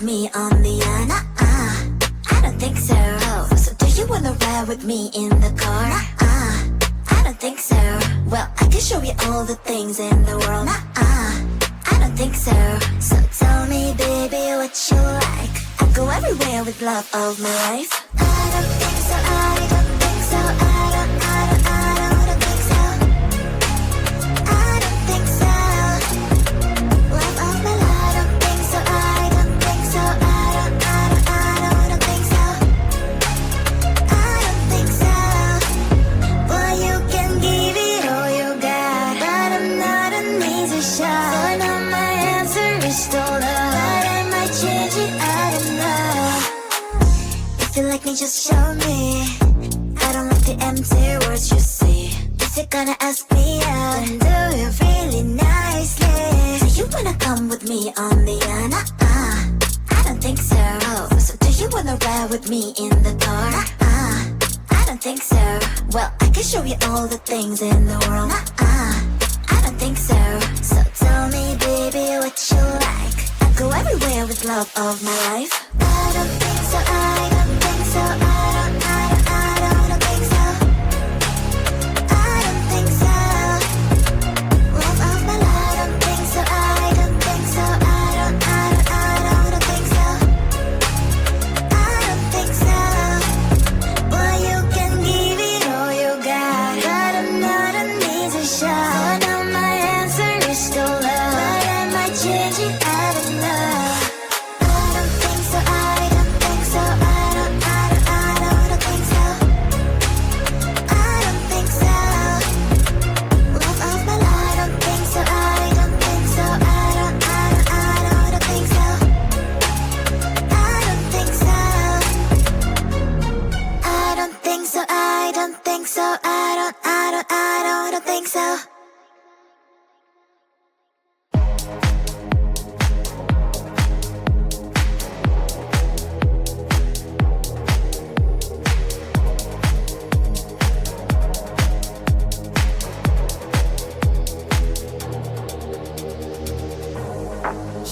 me on the I don't think so. Oh, so do you wanna ride with me in the car? I don't think so. Well, I can show you all the things in the world. I don't think so. So tell me, baby, what you like. I go everywhere with love of my life. I don't think so. I don't think so. I don't think so. I don't think so. Love of my life. I don't think so. I don't think so. I don't think so. I don't think so. Well, you can give it all you got, but I'm not an easy shot. So now my answer is still love, but I might change it. I don't know. If you like me, just show me. I don't like the empty words you see. If you're gonna ask me out, then do it really nicely. So you wanna come with me on the I don't think so. Oh, so do you wanna ride with me in the car? I don't think so. Well, I can show you all the things in the world. I don't think so. So tell me, baby, what you like. I go everywhere with love of my life. I don't think so. I don't think so. I don't think so. I don't think so. Love of my life. I don't think so. I don't think so. I don't think so. I don't think so. Well, you can give it all you got, but I'm not an easy shot. So now my answer is still love, but I might change it. I don't know. I don't think so. I don't think so. I don't think so. I don't think so. Love of my life. I don't think so. I don't think so. I don't think so. I don't think so. I don't think so. I don't think so. I don't think so.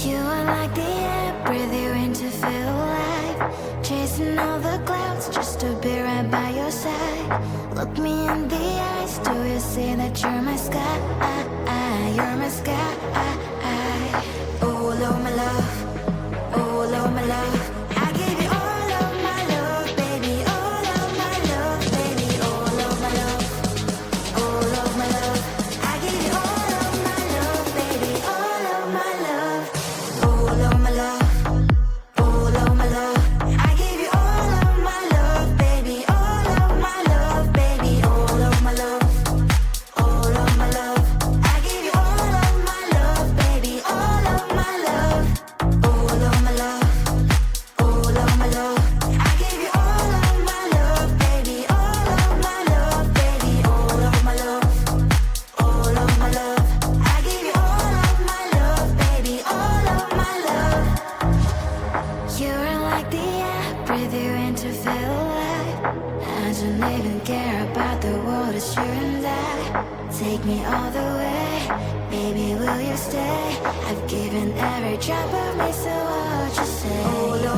You are like the air, breathe you in to feel alive. Chasing all the clouds just to be right by your side. Look me in the eyes, do you see that you're my sky? You're my sky. Oh, Lord, my love. Oh, Lord, my love. I give you all of my love, baby. All of my love, baby. All of my love. All of my love. I give you all of my love, baby. All of my love. All of my love. All of my love. I give you all of my love, baby. All of my love, baby. All of my love. All of my love. I give you all of my love, baby. All of my love. All of my love. All of my love. I give you all of my love, baby. All of my love, baby. All of my love. All of my love. I give you all of my love, baby. All of my love. You're like the air, breathe you in to feel alive. I don't even care about the world, it's you and I. Take me all the way, baby, will you stay? I've given every drop of me, so what you say? Oh, Lord.